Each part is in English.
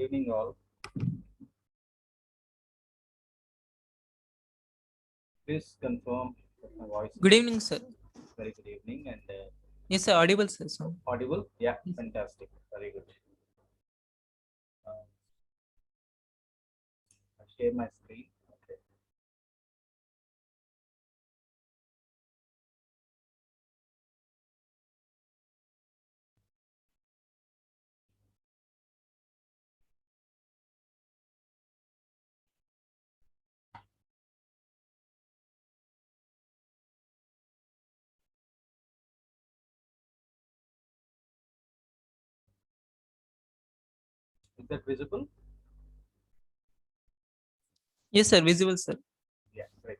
Good evening, all. Please confirm that my voice Good is evening, sir. very good evening and Yes, sir. Audible, sir. So, audible. Yeah, fantastic. Very good. I'll share my screen. Okay. Is that visible? yes, sir. Visible, sir. Yeah, great.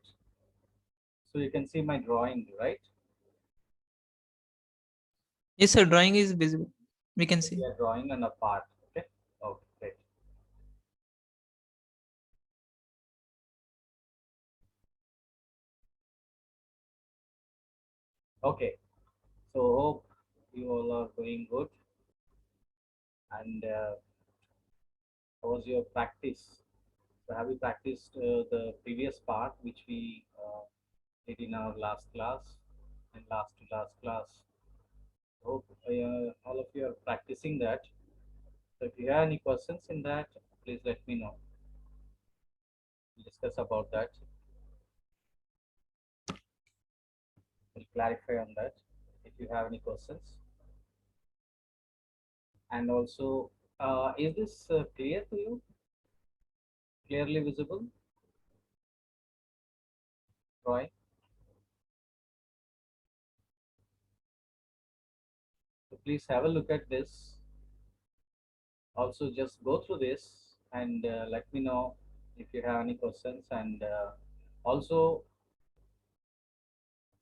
So you can see my drawing, right? Yes, sir. Drawing is visible. We can So see. we are drawing on a part. Okay. Okay, great. Okay. So hope you all are doing good. And how was your practice? So have you practiced the previous part which we did in our last class and last to last class? Hope all of you are practicing that. So if you have any questions in that, please let me know. We'll discuss about that. We'll clarify on that if you have any questions. And also, is this clear to you? Clearly visible, Roy? So please have a look at this. Also, just go through this and let me know if you have any questions. And also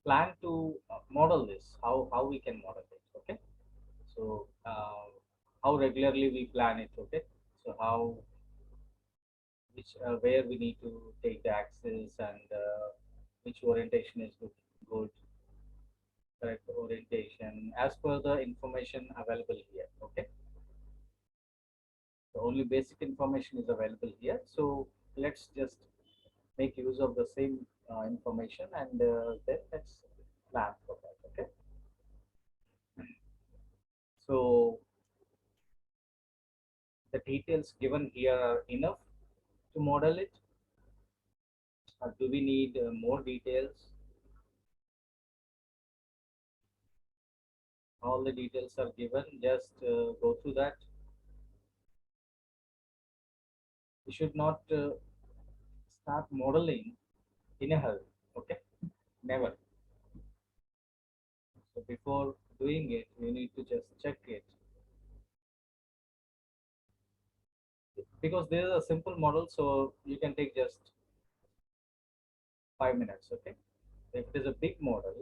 plan to model this. How we can model it? Okay. So how regularly we plan it? Okay. So how which where we need to take the axis and which orientation is good, correct orientation as per the information available here. Okay, the only basic information is available here, so let's just make use of the same information and then let's plan for that. Okay, so the details given here are enough to model it, or do we need more details? All the details are given, just go through that. We should not start modeling in a hurry. Okay, never. So before doing it, you need to just check it, because there is a simple model, so you can take just 5 minutes. Okay, if it is a big model,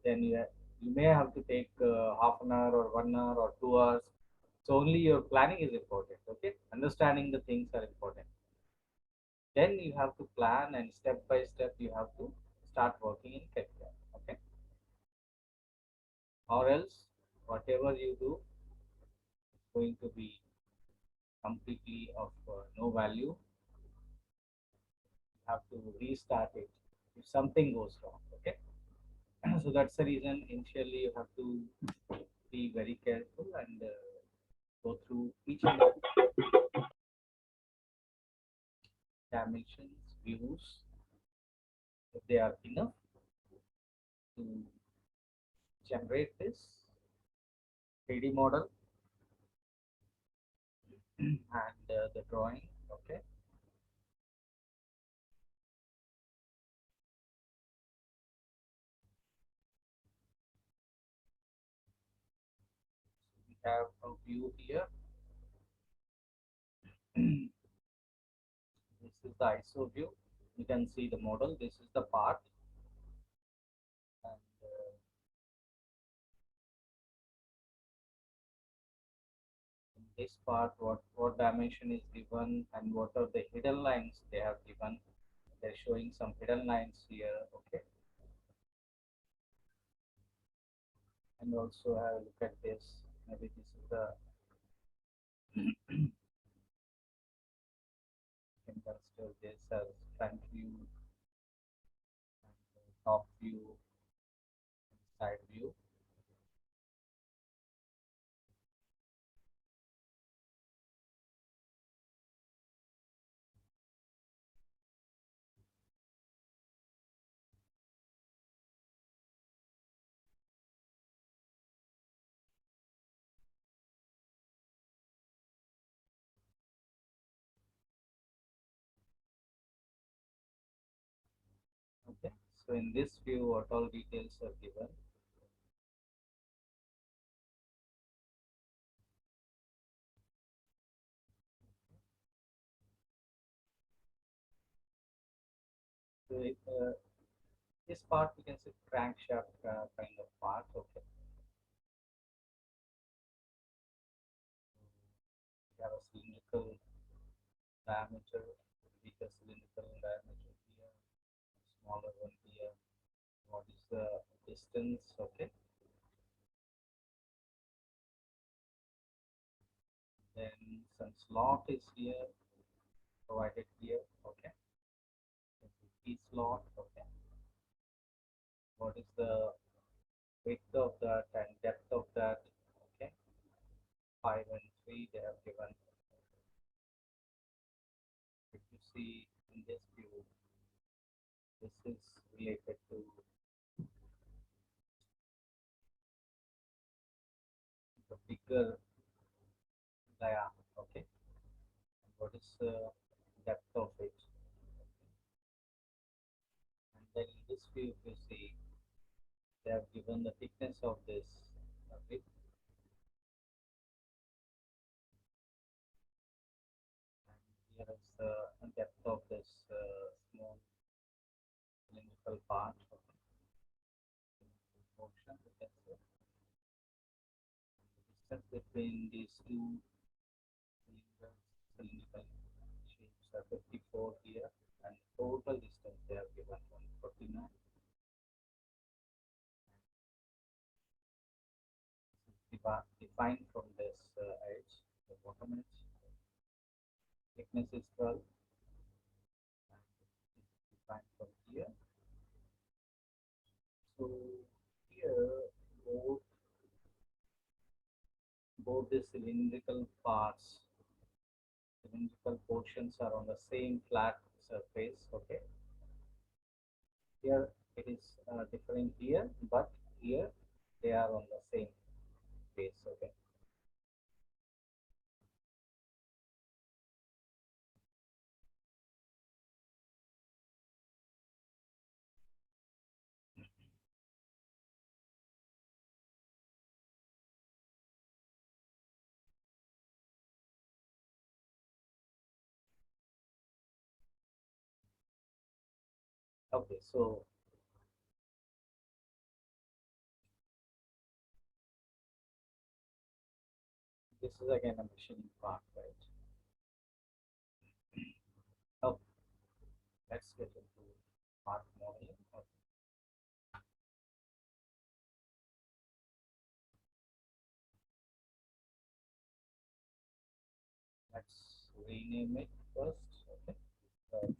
then you may have to take half an hour or 1 hour or 2 hours. So only your planning is important. Okay, understanding the things are important. Then you have to plan, and step by step you have to start working in Catia. Okay, or else whatever you do is going to be completely of no value. You have to restart it if something goes wrong. Okay, so that's the reason initially you have to be very careful and go through each and every dimensions, views, if they are enough to generate this 3D model and the drawing. Okay, we have a view here. This is the ISO view. You can see the model. This is the part, and in this part, what dimension is given and what are the hidden lines they have given. They're showing some hidden lines here. Okay, and also have a look at this. Maybe this is the consider this as front view, top view, side view. Okay, so in this view, what all details are given? So this part we can say crankshaft kind of part. Okay, we have a cylindrical diameter, bigger cylindrical diameter here, smaller one here. What is the distance? Okay, then some slot is here provided here. Okay, key slot. Okay, what is the width of that and depth of that? Okay, 5 and 3 they have given. If you see in this view, this is related to the bigger dia. Okay, and what is the depth of it? And then in this view, if you see, they have given the thickness of this width, and here is the depth of this small cylindrical part of the portion. You can say the distance between these two cylindrical shapes are 54 here, and total distance they have given 149. Defined from this edge, the bottom edge, thickness is 12, and defined from here. So here, both both the cylindrical portions are on the same flat surface. Okay, here it is different here, but here they are on the same base. Okay, okay. So this is again a machining part, right? Okay, let's get into part modeling. Okay, let's rename it first. Okay,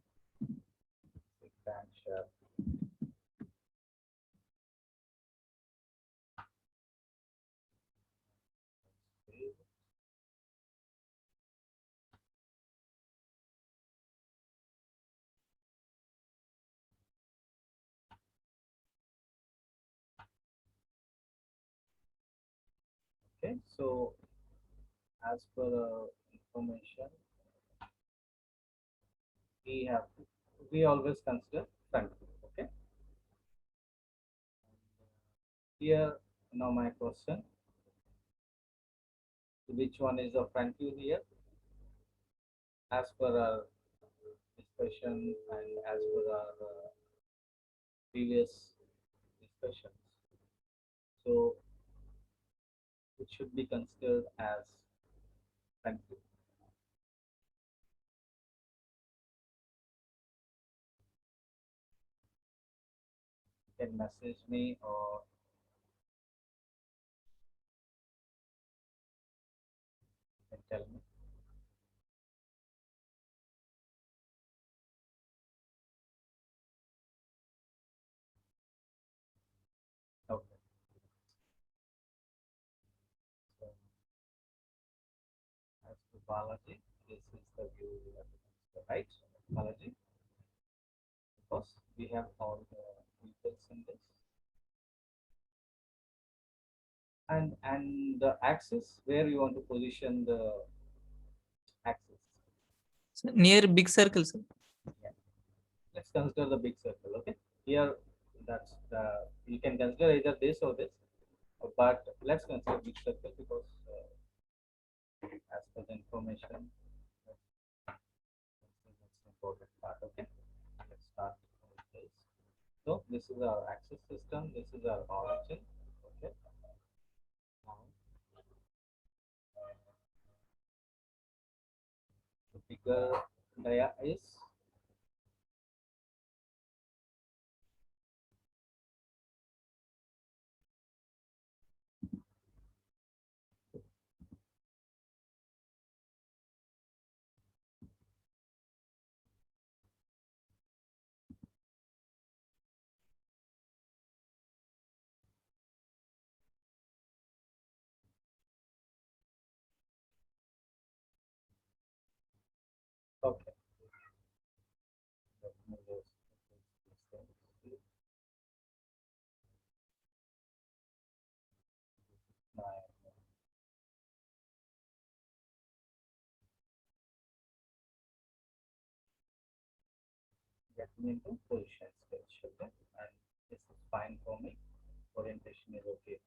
big crankshaft. Okay, so as per information, we have we always consider front view. Okay, here now my question: which one is the front view here? As per our discussion and as per our previous discussions, so it should be considered as front view. You can message me or you can tell me. Balaji, this is the view we have to consider, right? Balaji, because we have all the details in this. And the axis, where you want to position the axis. Sir, near big circle, sir. Yeah. Let's consider the big circle. Okay. Here, that's the, you can consider either this or this, but let's consider big circle because as per the information, that's the important part. Okay. Let's start with this. So this is our axis system. This is our origin. Okay. Now the bigger dia is okay. Let me just my get me into position sketch. Okay, and this is fine for me. Orientation is okay.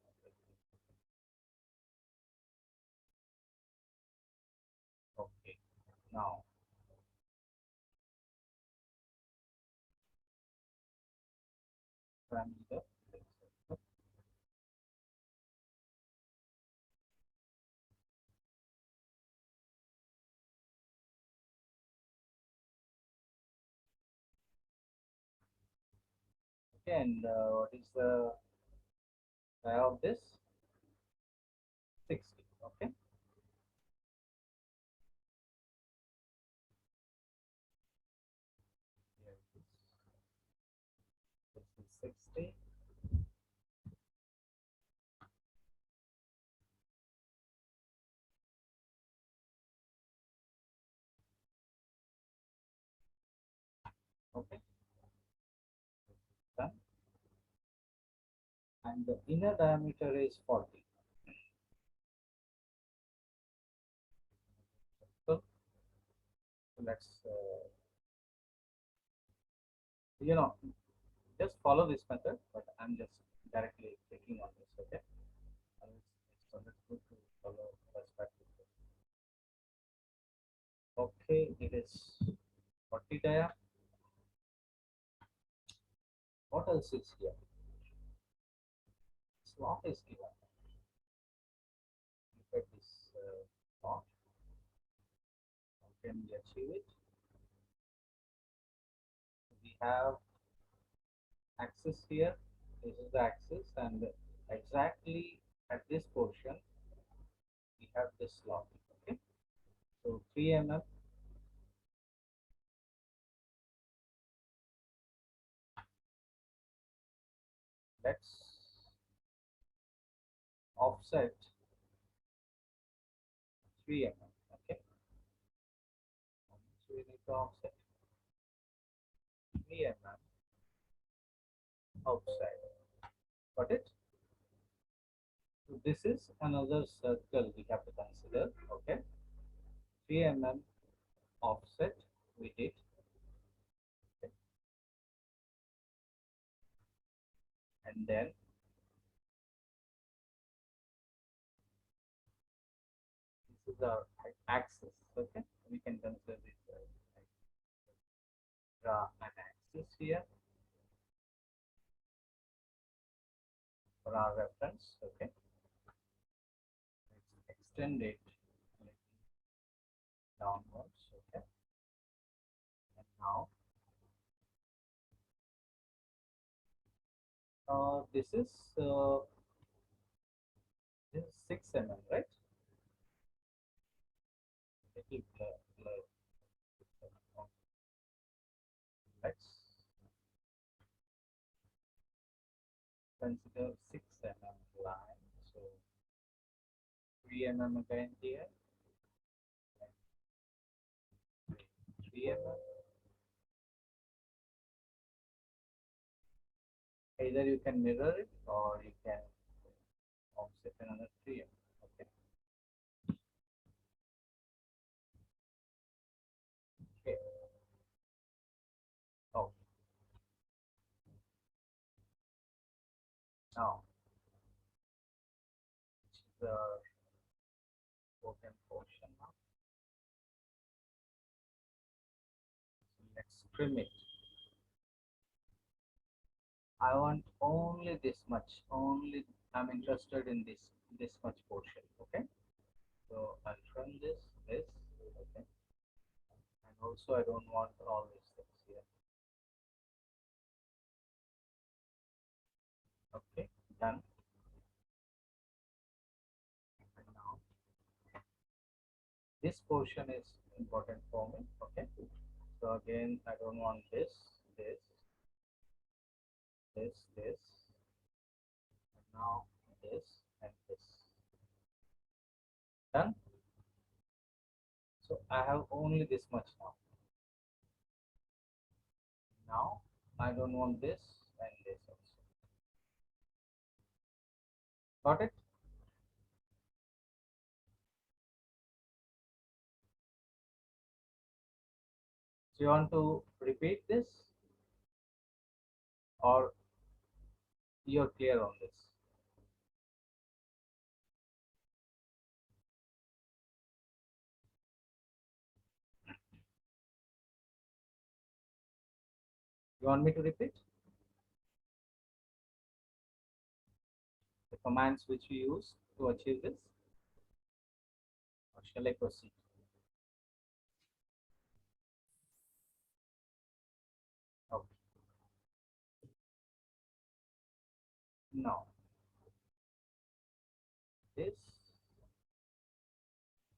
Okay. Now from the okay, and what is the value of this? 60. Okay. Here it is. This is 60. Okay. Done. And the inner diameter is 40. So let's you know just follow this method, but I'm just directly clicking on this. Okay. And it's always good to follow best practices. Okay, it is 40 dia. What else is here? Slot is given. Look at this slot. How can we achieve it? We have axis here. This is the axis, and exactly at this portion we have this slot. Okay, so 3 mm. Let's offset 3 mm. Okay, so we need to offset 3 mm outside. Got it? So this is another circle we have to consider. Okay, 3 mm offset we did. Okay. And then this is our axis. Okay, we can consider this draw an axis here for our reference. Okay, let's extend it downwards. Okay, and now uh, this is 6 mm, right? Little blur. Let's consider 6 mm line. So 3 mm again here, 3 mm. Either you can mirror it or you can offset another 3 mm. Okay. Okay. Oh, now the bottom portion now. Let's trim it. I want only this much. Only I'm interested in this much portion. Okay. So I'll trim this. Okay. And also I don't want all these things here. Okay. Done. And now this portion is important for me. Okay. So again, I don't want this, and now this and this. Done. So I have only this much now. Now I don't want this and this also. Got it? So you want to repeat this or you're clear on this? You want me to repeat the commands which we use to achieve this, or shall I proceed? Okay. Now this,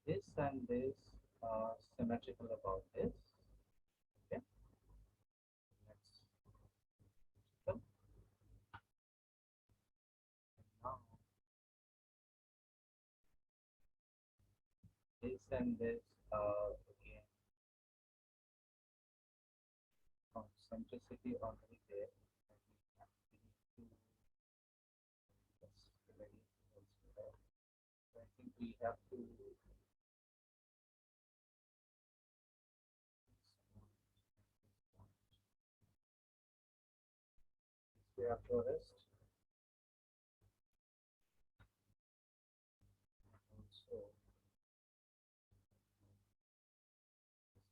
this and this are symmetrical about this. Okay. Let's come. Now this and this are again concentricity already there. We need to that's very also. So I think we have to we have to arrest also this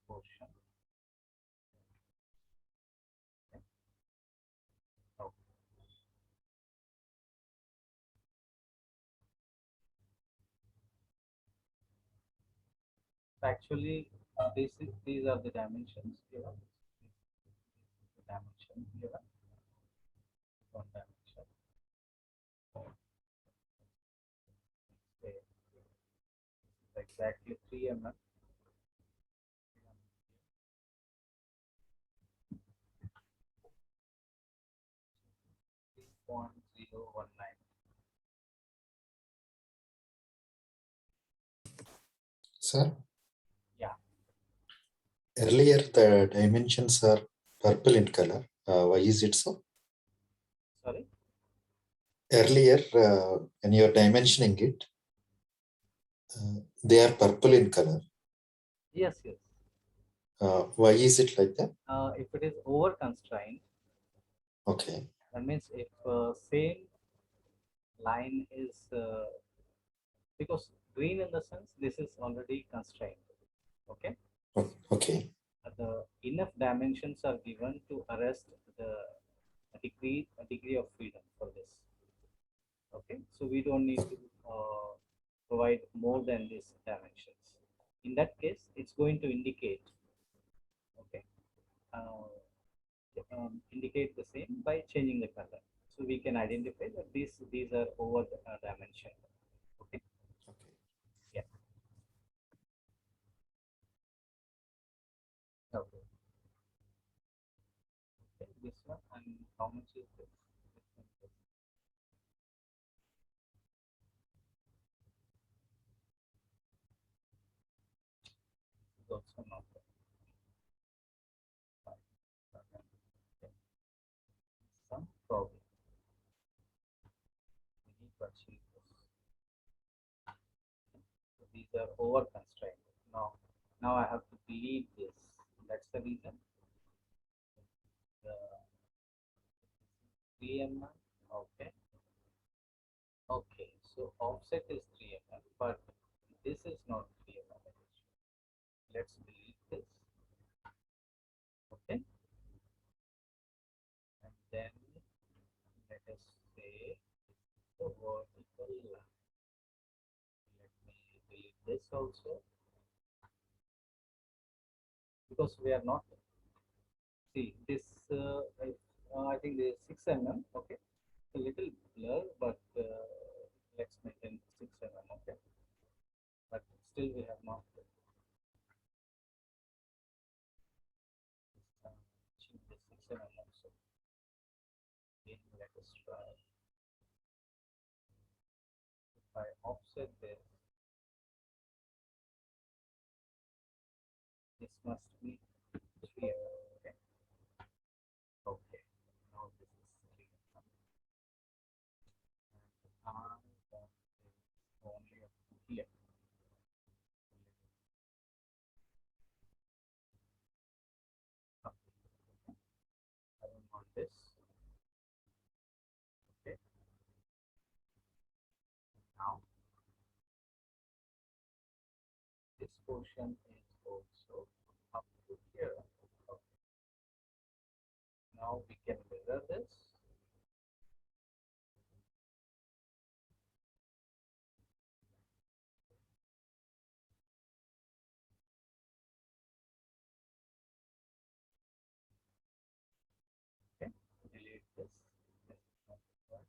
portion. Okay. Now, actually, these are the dimensions given. The dimension given. One dimension. Okay. Exactly 3 mm. 3.019. Sir, Yeah. earlier the dimensions are purple in color. Why is it so? Sorry. Earlier, when you're dimensioning it, they are purple in color. Yes, yes. Why is it like that? If it is over constrained, Okay. that means if same line is because green in the sense this is already constrained. Okay. Okay. The enough dimensions are given to arrest the degree of freedom for this. Okay, so we don't need to provide more than these dimensions. In that case, it's going to indicate, okay, uh, indicate the same by changing the color. So we can identify that these are over the dimension. Okay. Okay. Yeah. Okay. Okay. This one, and how much is this? This one, this. Is also not there. they're over constrained. Now I have to delete this. That's the reason. The 3 mm. Okay. Okay. So offset is 3 mm, but this is not 3 mm. Let's delete this. Okay. And then let us say the vertical line. Let me delete this also, because we are not, see this I think this is 6 mm. Okay, a little blur, but let's maintain 6 mm. Okay, but still we have not achieved the 6 mm also. Again, let us try. If I offset this, this must be 3 mm. Okay. Okay, now this is 3 mm. And I want this only up to here. Okay. I don't want this. Okay. Now this portion is also up to here. Okay. Now we can mirror this. Okay, delete this. This is not required.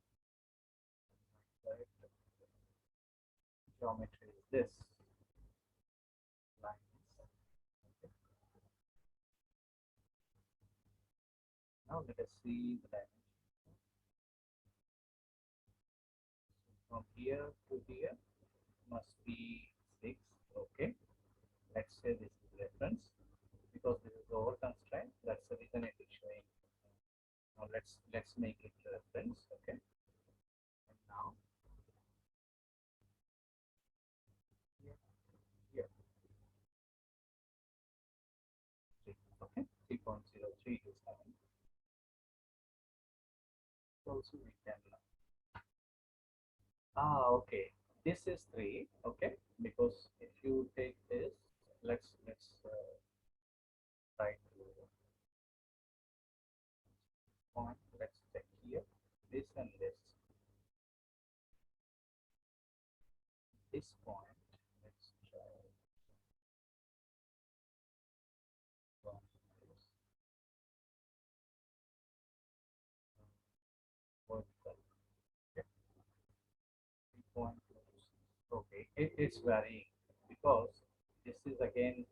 Right. Geometry is this. Lines. Okay. Now let us see the dimension. From here to here must be 6. Okay. Let's say this is reference, because this is over constraint. That's the reason it is showing. Now let's make it reference. Okay. And now here, here. Okay, 3.03 is having. Also we can okay, this is 3. Okay, because if you take this, let's try to point. Let's check here, this and this point. Let's try from this vertical. Okay, 3.2. Okay, it's varying because this is again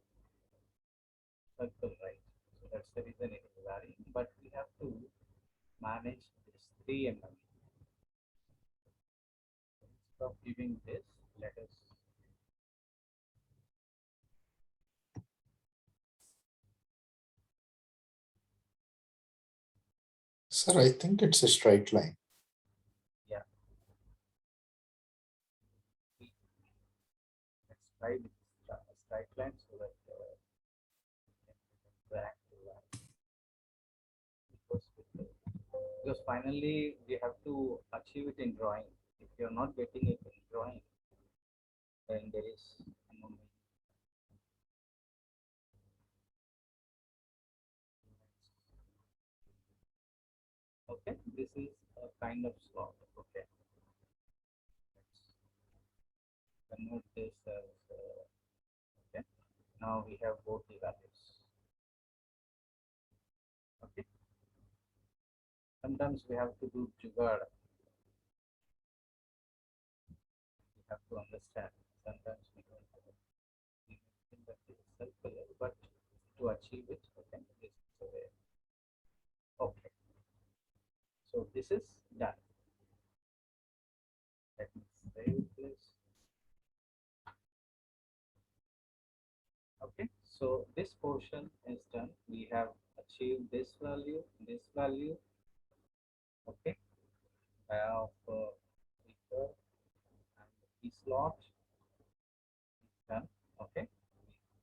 circle, right? So that's the reason it is varying. But we have to manage this 3 mm. Instead of giving this, let us Sir, I think it's a straight line. yeah. Let's try with straight line so that we can track the line. Because finally we have to achieve it in drawing. If you're not getting it in drawing, then there is no meaning. Okay, this is a kind of slot. Okay, let's convert this as okay. Now we have both the values. Okay, sometimes we have to do jugaad. We have to understand. Sometimes we don't have it. We think that this is circular, but to achieve it, okay, this is the way. Okay, so this is done. Let me save this. Okay, so this portion is done. We have achieved this value, okay, of and the key slot, Done. Okay.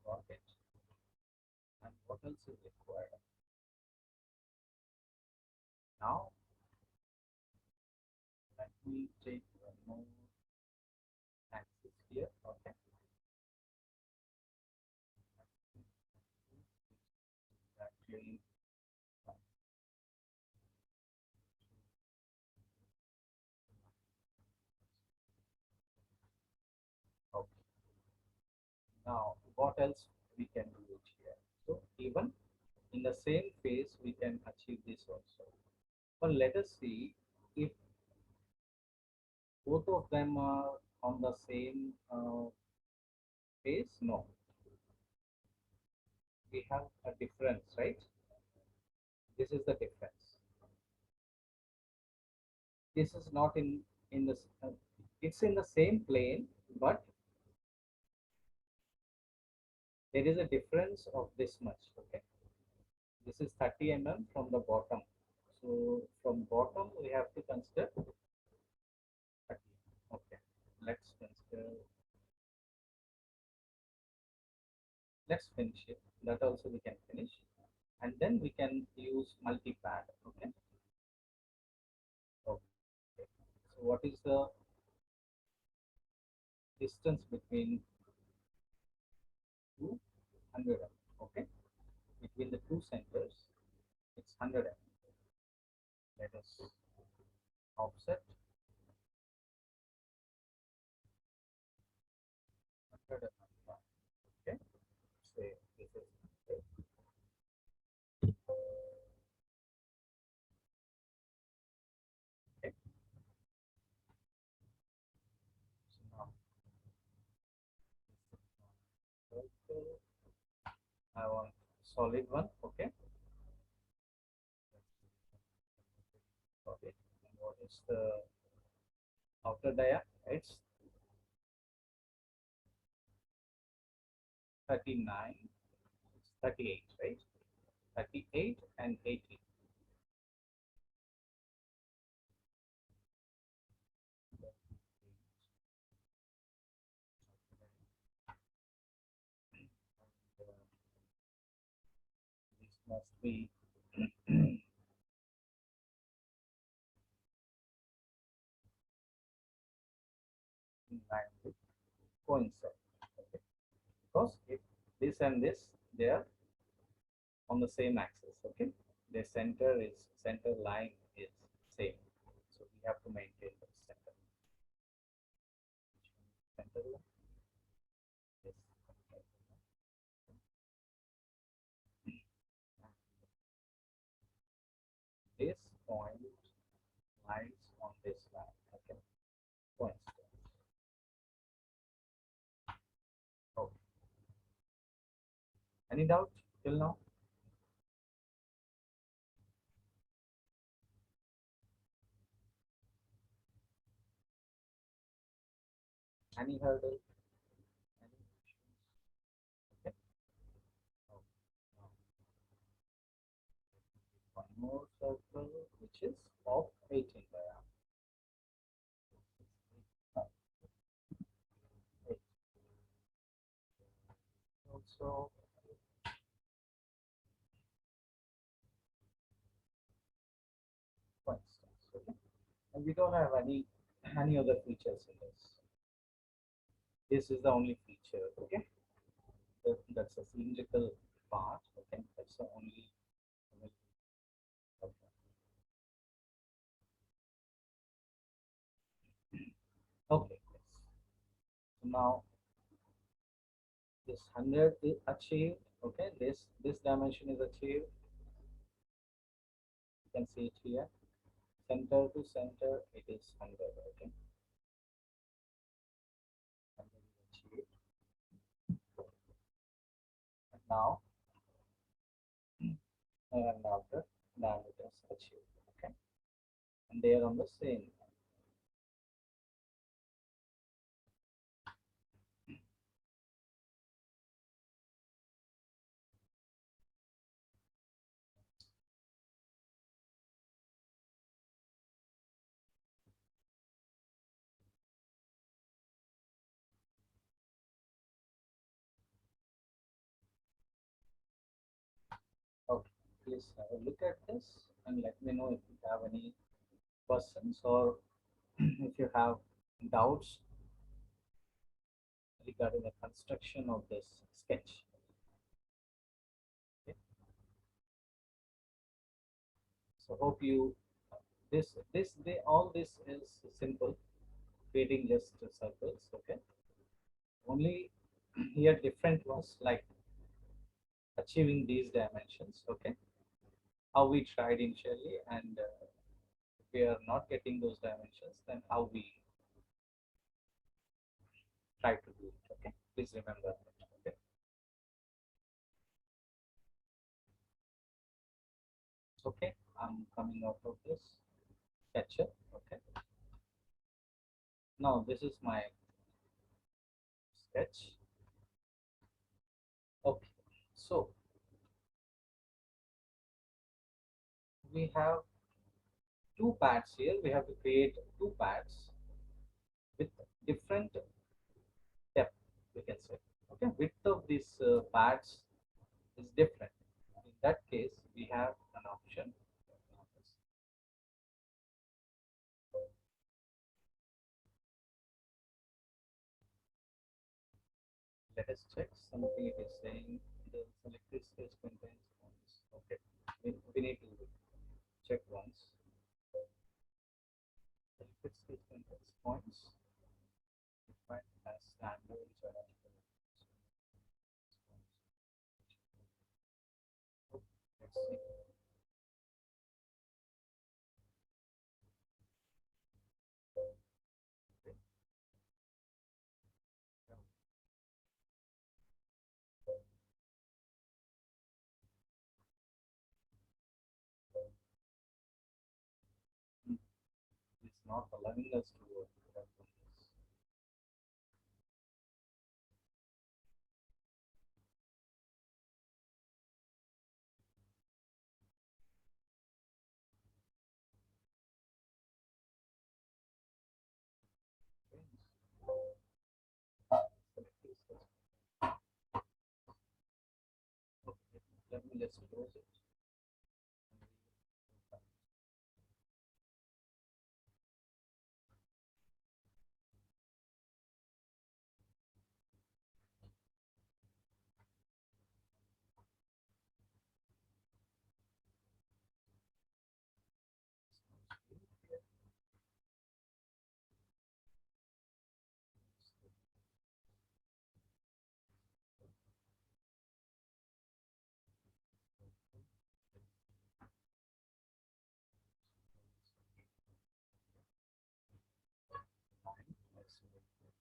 Got it. And what else is required? Now, let me take one more axis here. Okay. Actually, okay. Now, what else we can do it here? So, even in the same phase, we can achieve this also. But let us see if both of them are on the same phase. No, we have a difference, right? This is the difference. This is not in the it's in the same plane, but there is a difference of this much. Okay, this is 30 mm from the bottom. So from bottom we have to consider 30. Okay, let's consider. Let's finish it. That also we can finish, and then we can use multi-pad. Okay. Okay. So what is the distance between 200 mm? Okay, between the two centers, it's 100 mm. Let us offset 100 mm. Okay, say this is okay. So now circle. I want solid one. Okay, solid. And what is the outer dia? It's 39. It's 38, right? 38 and 80. This must be in line with coincide. Okay. Because if this and this, they are on the same axis. Okay, the center line is same, so we have to maintain the center line. This this point lies on this line. Okay, coincidence. Okay, any doubt till now? Any hurdle? Any questions? Okay. Oh, now one more circle, which is of 18 diameter. Also, coincidence. Okay, and we don't have any other features in this. This is the only feature. Okay, that's a cylindrical part. Okay, that's the only. Okay. Okay. Yes. So now this 100 is achieved. Okay, this dimension is achieved. You can see it here. Center to center, it is 100. Okay, 100 is achieved. And now and after diameter is achieved. Okay, and they are on the same. please have a look at this and let me know if you have any questions or if you have doubts regarding the construction of this sketch. Okay. So hope you all this is simple, creating just circles. Okay. Only here different was like achieving these dimensions. Okay. How we tried initially, and if we are not getting those dimensions, then how we try to do it. Okay. Please remember that. Okay. Okay. I'm coming out of this sketcher. Okay. Now this is my sketch. Okay. So we have two pads here. We have to create two pads with different depth, we can say. Okay, width of these pads is different. In that case, we have an option. Let us check something. It is saying the selected sketch contains points. Okay, we need to check once. Selected sketch contains points defined as standard geometrical. Let's see. It's not allowing us to work on this. Okay, let me just close it. Let's see this point.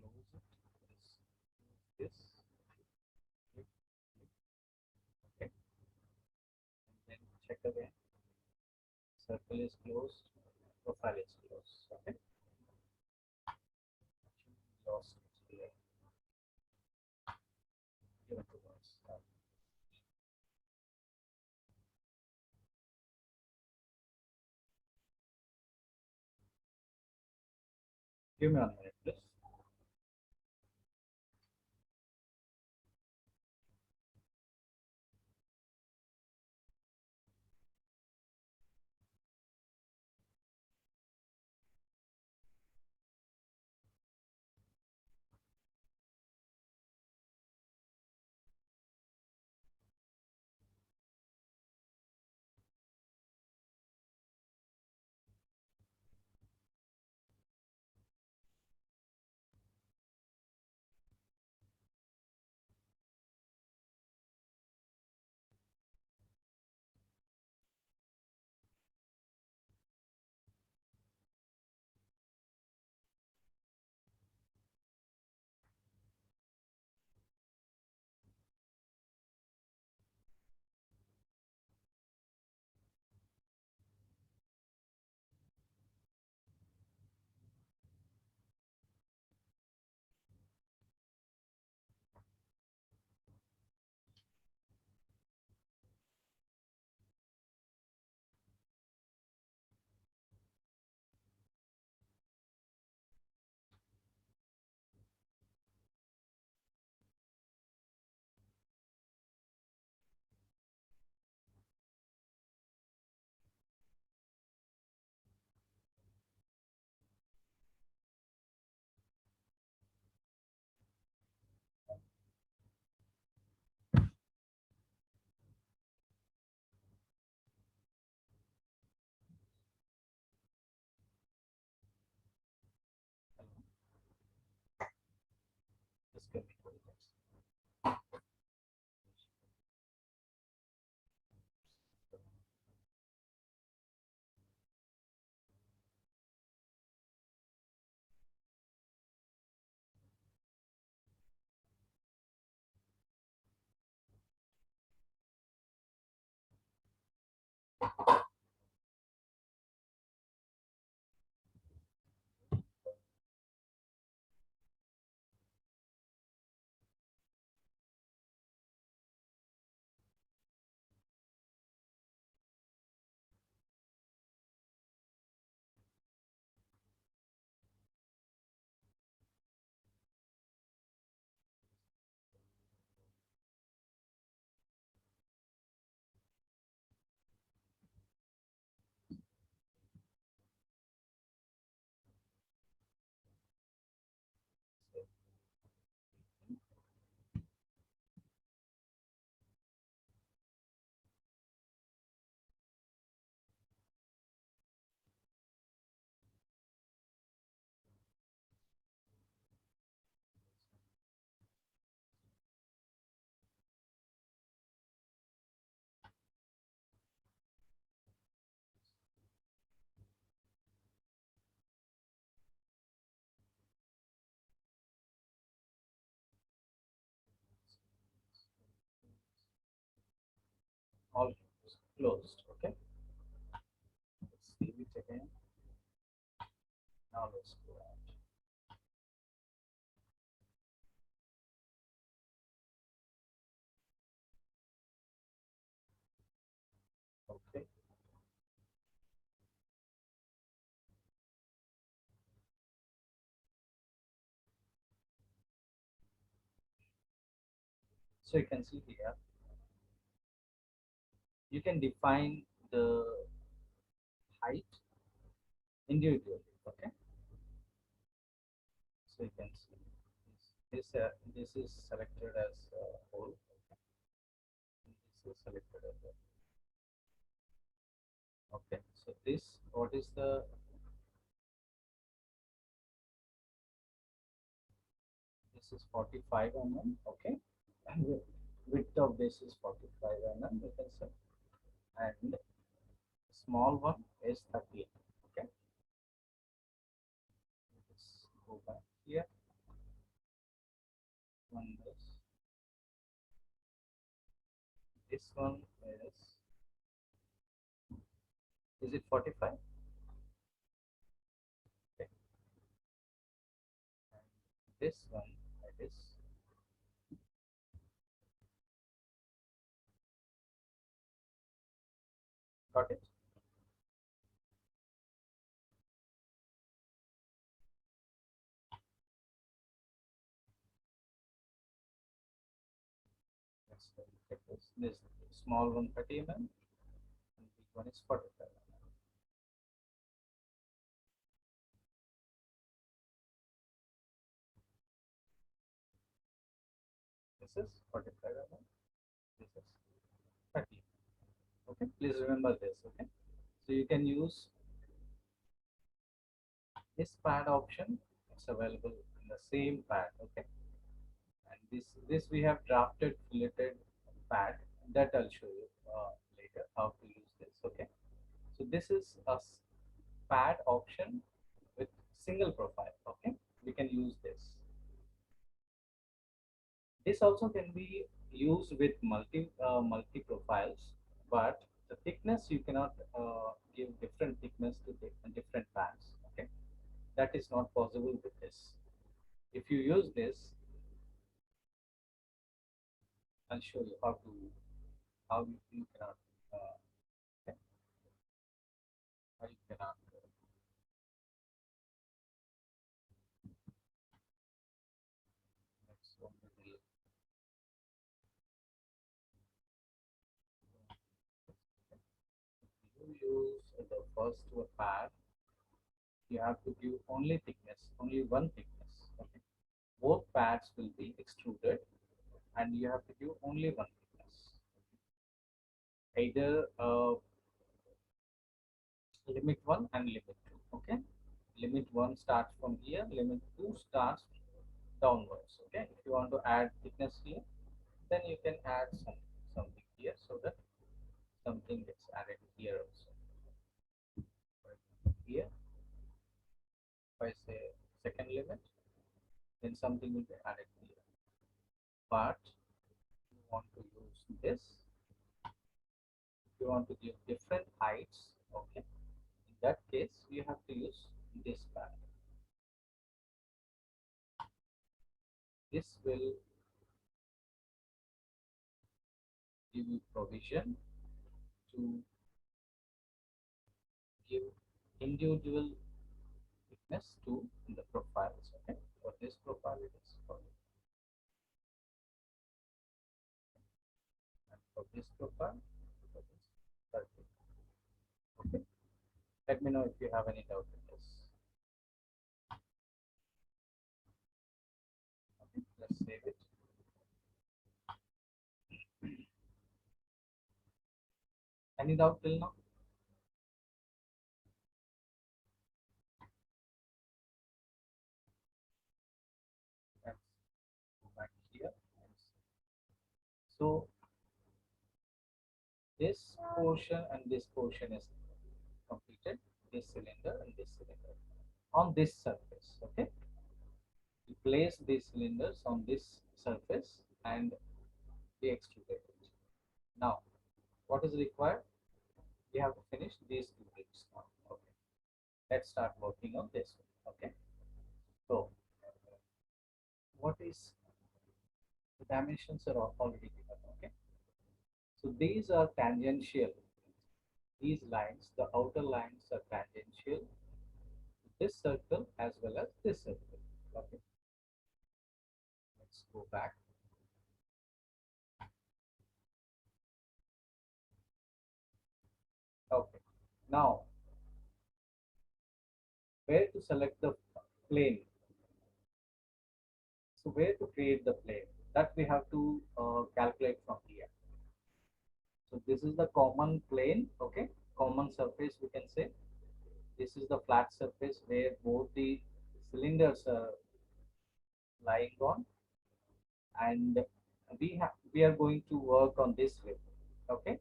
Like this. Let's close it. This. Click, click. Okay. And then check again. Circle is closed. Profile is closed. Okay. Lost it here. Give it to us. Give me 1 minute, please. all closed. Okay, let's save it again. Now let's go out. Okay, so you can see here, you can define the height individually. Okay, so you can see this is selected as whole. Okay. This is selected as a, okay. So this, what is the, this is 45 mm. Okay, and width of this is 45 mm. You can say, and small one is 30. Okay, let's go back here. One this one is it 45? Okay, and this one it is, got it. Let's look at this small one 30 mm and big one is 45 mm. This is 45 mm. This is 30. Okay, please remember this. Okay, so you can use this pad option. It's available in the same pad. Okay, and this we have drafted filleted pad that I'll show you later how to use this. Okay, so this is a pad option with single profile. Okay, we can use this. This also can be used with multi profiles, but the thickness you cannot give different thickness to different pads. Okay, that is not possible with this. If you use this, I'll show you how you cannot okay, how you cannot next one will be, if you use the first pad, you have to give only thickness, only one thickness. Okay, both pads will be extruded, and you have to give only one thickness. Either limit 1 and limit 2. Okay, limit 1 starts from here, limit 2 starts downwards. Okay, if you want to add thickness here, then you can add something here, so that something gets added here also. Here, if I say second limit, then something will be added here. But you want to use this, if you want to give different heights, okay, in that case you have to use this pad. This will give you provision to give individual thickness to the profiles. Okay, for this profile it is 40, and for this profile it is 30. Okay, let me know if you have any doubt in this. Okay, let's save it. Any doubt till now? Let's go back here. So this portion and this portion is completed. This cylinder and this cylinder on this surface. Okay, we place these cylinders on this surface and we extruded it. Now, what is required? We have to finish these two bits now. Okay, let's start working on this one. Okay, so what is the dimensions are already given. Okay, so these are tangential. These lines, the outer lines are tangential to this circle as well as this circle. Okay, let's go back. Okay, now where to select the plane? So where to create the plane? That we have to calculate from here. So this is the common plane. Okay, common surface we can say. This is the flat surface where both the cylinders are lying on, and we are going to work on this rib. Okay,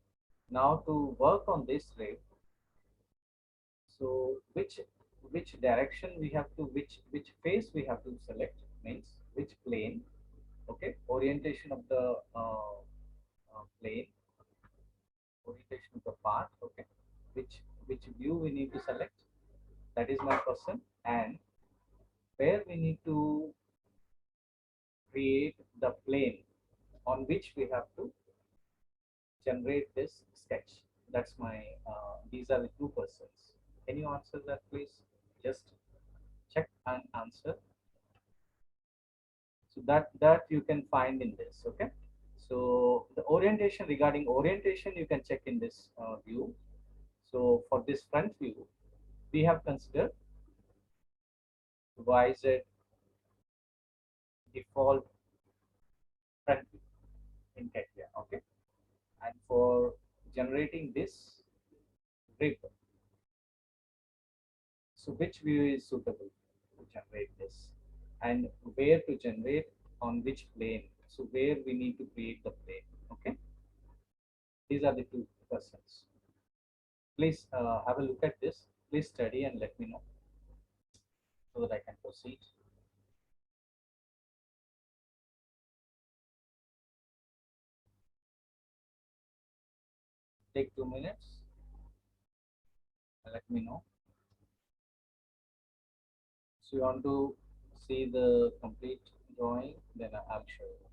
now to work on this rib, so which direction we have to, which face we have to select, means which plane. Okay, orientation of the plane, orientation of the part. Okay, which view we need to select, that is my question. And where we need to create the plane on which we have to generate this sketch. That's my these are the two questions. Can you answer that, please? Just check and answer. So that you can find in this. Okay, so the orientation, regarding orientation, you can check in this view. So for this front view, we have considered YZ default front view in Catia. Okay, and for generating this rib, so which view is suitable to generate this, and where to generate, on which plane? So where we need to create the plane. Okay, these are the two questions. Please have a look at this. Please study and let me know so that I can proceed. Take 2 minutes and let me know. So you want to see the complete drawing, then I'll show you.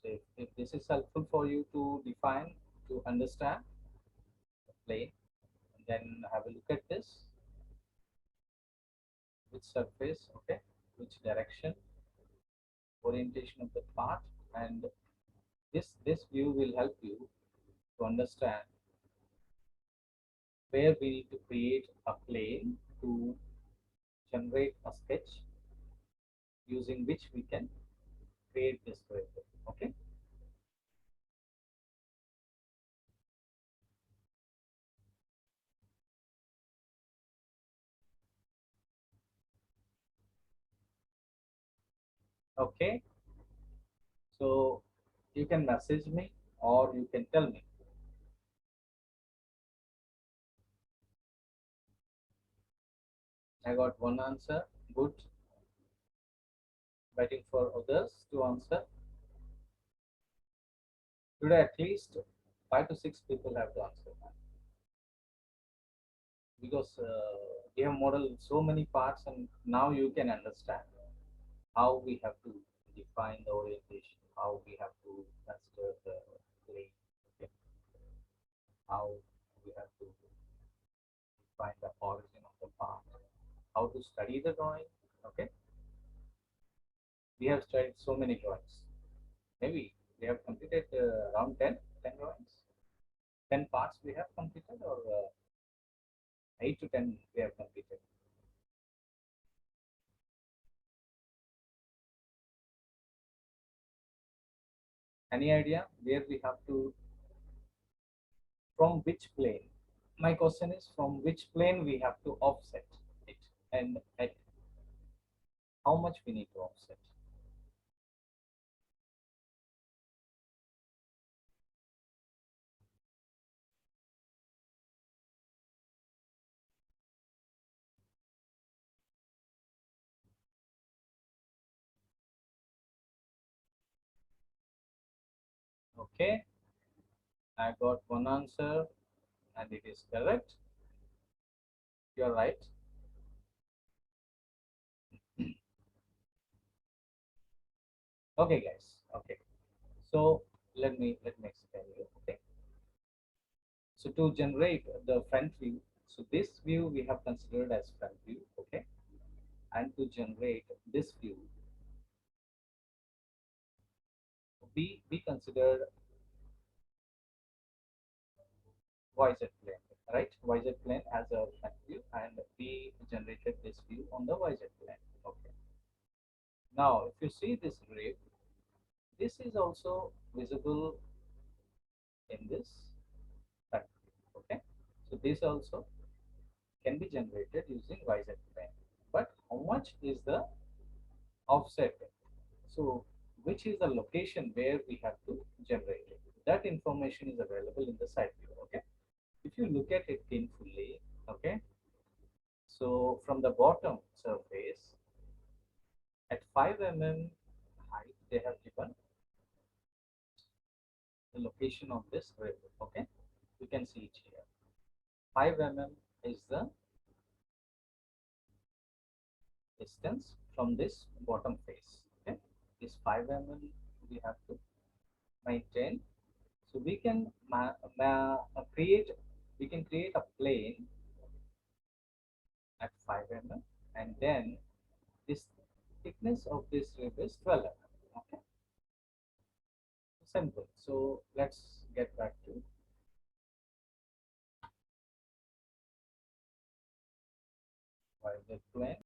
So if this is helpful for you to define, to understand the plane, then have a look at this. Which surface, okay, which direction, orientation of the part, and this view will help you to understand where we need to create a plane to generate a sketch using which we can create this vehicle. Okay, okay, so you can message me or you can tell me. I got one answer, good. Waiting for others to answer. Today at least 5 to 6 people have to answer that, because we have modeled so many parts, and now you can understand how we have to define the orientation, how we have to consider the plane, okay, how we have to define the origin of the part, how to study the drawing. Okay, we have studied so many drawings. Maybe we have completed around 10 drawings, 10 parts we have completed, or 8 to 10 we have completed. Any idea where we have to, from which plane? My question is, from which plane we have to offset it, and at how much we need to offset. Okay, I got one answer and it is correct. You're right. Okay, guys. Okay. So let me explain you. Okay. So to generate the front view, so this view we have considered as front view. Okay. And to generate this view, we considered YZ plane, right? YZ plane as a front view, and we generated this view on the YZ plane. Okay. Now, if you see this rib, this is also visible in this front view. Okay. So this also can be generated using YZ plane. But how much is the offset? So which is the location where we have to generate it? That information is available in the side view. Okay. If you look at it carefully, okay. So from the bottom surface at 5 mm height, they have given the location of this rib. Okay. You can see it here. 5 mm is the distance from this bottom face. Okay. This 5 mm we have to maintain. So we can create a plane at 5 mm, and then this thickness of this rib is 12 mm. Okay, simple. So let's get back to the plane.